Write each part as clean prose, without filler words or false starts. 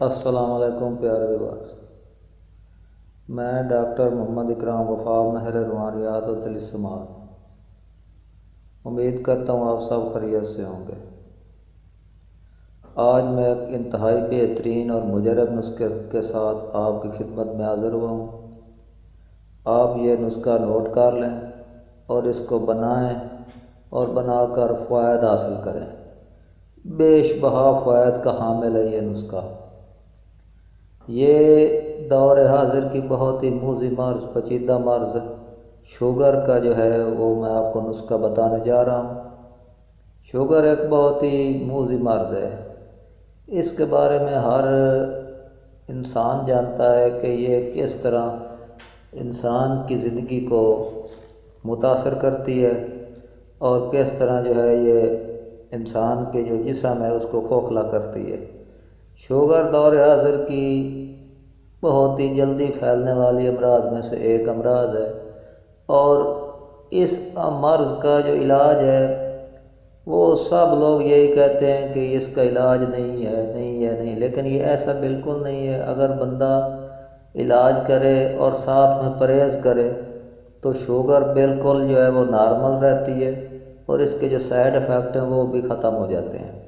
السلام علیکم پیارے ویورز، میں ڈاکٹر محمد اکرام وفا ماہر روحانیات و طلسمات۔ امید کرتا ہوں آپ سب خیریت سے ہوں گے۔ آج میں ایک انتہائی بہترین اور مجرب نسخے کے ساتھ آپ کی خدمت میں حاضر ہوا ہوں۔ آپ یہ نسخہ نوٹ کر لیں اور اس کو بنائیں اور بنا کر فوائد حاصل کریں۔ بیش بہا فوائد کا حامل ہے یہ نسخہ۔ یہ دور حاضر کی بہت ہی موذی مرض، پیچیدہ مرض شوگر کا جو ہے وہ میں آپ کو نسخہ بتانے جا رہا ہوں۔ شوگر ایک بہت ہی موذی مرض ہے۔ اس کے بارے میں ہر انسان جانتا ہے کہ یہ کس طرح انسان کی زندگی کو متاثر کرتی ہے اور کس طرح جو ہے یہ انسان کے جو جسم ہے اس کو کھوکھلا کرتی ہے۔ شوگر دور حاضر کی بہت ہی جلدی پھیلنے والی امراض میں سے ایک امراض ہے، اور اس مرض کا جو علاج ہے وہ سب لوگ یہی کہتے ہیں کہ اس کا علاج نہیں، لیکن یہ ایسا بالکل نہیں ہے۔ اگر بندہ علاج کرے اور ساتھ میں پرہیز کرے تو شوگر بالکل جو ہے وہ نارمل رہتی ہے، اور اس کے جو سائیڈ ایفیکٹ ہیں وہ بھی ختم ہو جاتے ہیں۔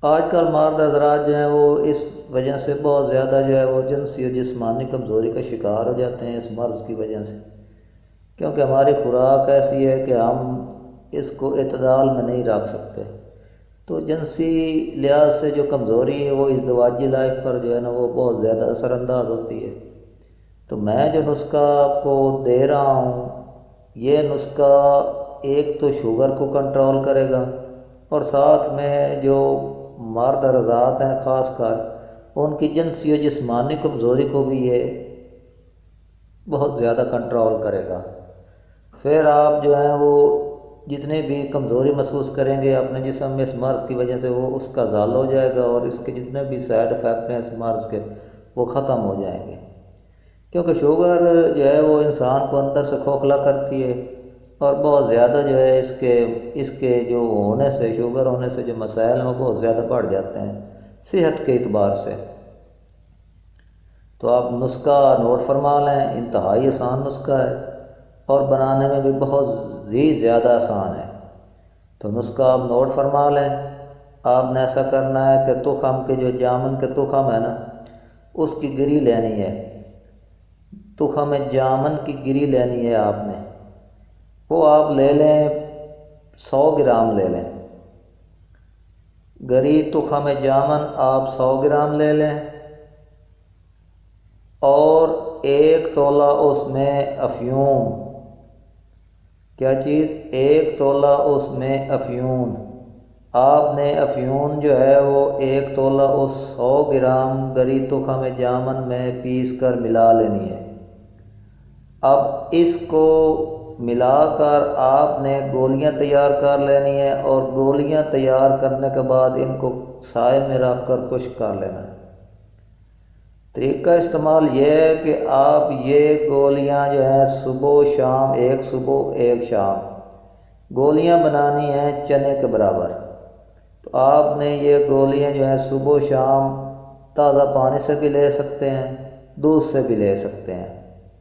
آج کل مرد حضرات جو ہیں وہ اس وجہ سے بہت زیادہ جو ہے وہ جنسی اور جسمانی کمزوری کا شکار ہو جاتے ہیں اس مرض کی وجہ سے، کیونکہ ہماری خوراک ایسی ہے کہ ہم اس کو اعتدال میں نہیں رکھ سکتے۔ تو جنسی لحاظ سے جو کمزوری ہے وہ ازدواجی لائف پر جو ہے نا وہ بہت زیادہ اثر انداز ہوتی ہے۔ تو میں جو نسخہ آپ کو دے رہا ہوں، یہ نسخہ ایک تو شوگر کو کنٹرول کرے گا، اور ساتھ میں جو مرد حضرات ہیں خاص کر ان کی جنسی و جسمانی کمزوری کو بھی یہ بہت زیادہ کنٹرول کرے گا۔ پھر آپ جو ہیں وہ جتنے بھی کمزوری محسوس کریں گے اپنے جسم میں اس مرض کی وجہ سے وہ اس کا ازالہ ہو جائے گا، اور اس کے جتنے بھی سائیڈ ایفیکٹ ہیں اس مرض کے وہ ختم ہو جائیں گے۔ کیونکہ شوگر جو ہے وہ انسان کو اندر سے کھوکھلا کرتی ہے، اور بہت زیادہ جو ہے اس کے جو ہونے سے، شوگر ہونے سے جو مسائل ہیں وہ بہت زیادہ بڑھ جاتے ہیں صحت کے اعتبار سے۔ تو آپ نسخہ نوٹ فرما لیں، انتہائی آسان نسخہ ہے اور بنانے میں بھی بہت ہی زیادہ آسان ہے۔ تو نسخہ آپ نوٹ فرما لیں۔ آپ نے ایسا کرنا ہے کہ تخم کے جو جامن کے تخم ہے نا اس کی گری لینی ہے۔ تخم جامن کی گری لینی ہے آپ نے، وہ آپ لے لیں 100 گرام لے لیں۔ گری تخم جامن آپ 100 گرام لے لیں، اور 1 تولہ اس میں افیون، کیا چیز؟ 1 تولہ اس میں افیون۔ آپ نے افیون جو ہے وہ 1 تولہ اس 100 گرام گری تخم جامن میں پیس کر ملا لینی ہے۔ اب اس کو ملا کر آپ نے گولیاں تیار کر لینی ہے، اور گولیاں تیار کرنے کے بعد ان کو سائے میں رکھ کر خشک کر لینا ہے۔ طریقہ استعمال یہ ہے کہ آپ یہ گولیاں جو ہیں صبح و شام، ایک صبح ایک شام گولیاں بنانی ہیں چنے کے برابر۔ تو آپ نے یہ گولیاں جو ہیں صبح و شام تازہ پانی سے بھی لے سکتے ہیں، دودھ سے بھی لے سکتے ہیں،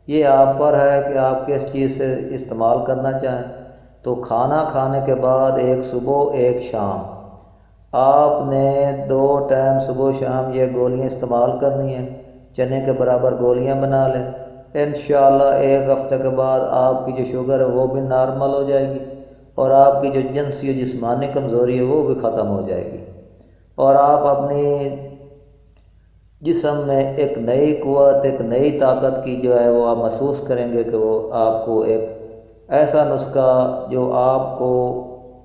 یہ آپ پر ہے کہ آپ کس چیز سے استعمال کرنا چاہیں۔ تو کھانا کھانے کے بعد ایک صبح ایک شام آپ نے 2 ٹائم صبح و شام یہ گولیاں استعمال کرنی ہیں، چنے کے برابر گولیاں بنا لیں۔ انشاءاللہ 1 ہفتے کے بعد آپ کی جو شوگر ہے وہ بھی نارمل ہو جائے گی، اور آپ کی جو جنسی و جسمانی کمزوری ہے وہ بھی ختم ہو جائے گی، اور آپ اپنی جسم میں ایک نئی قوت، ایک نئی طاقت کی جو ہے وہ آپ محسوس کریں گے کہ وہ آپ کو ایک ایسا نسخہ جو آپ کو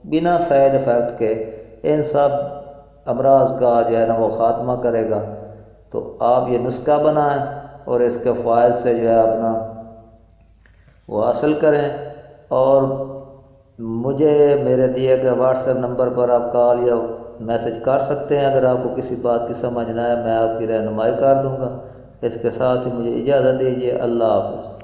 بنا سائیڈ ایفیکٹ کے ان سب امراض کا جو ہے نا وہ خاتمہ کرے گا۔ تو آپ یہ نسخہ بنائیں اور اس کے فوائد سے جو ہے اپنا وہ حاصل کریں، اور مجھے میرے دیے گئے واٹس ایپ نمبر پر آپ کال یا میسج کر سکتے ہیں۔ اگر آپ کو کسی بات کی سمجھ نہ آئے میں آپ کی رہنمائی کر دوں گا۔ اس کے ساتھ ہی مجھے اجازت دیجیے۔ اللہ حافظ۔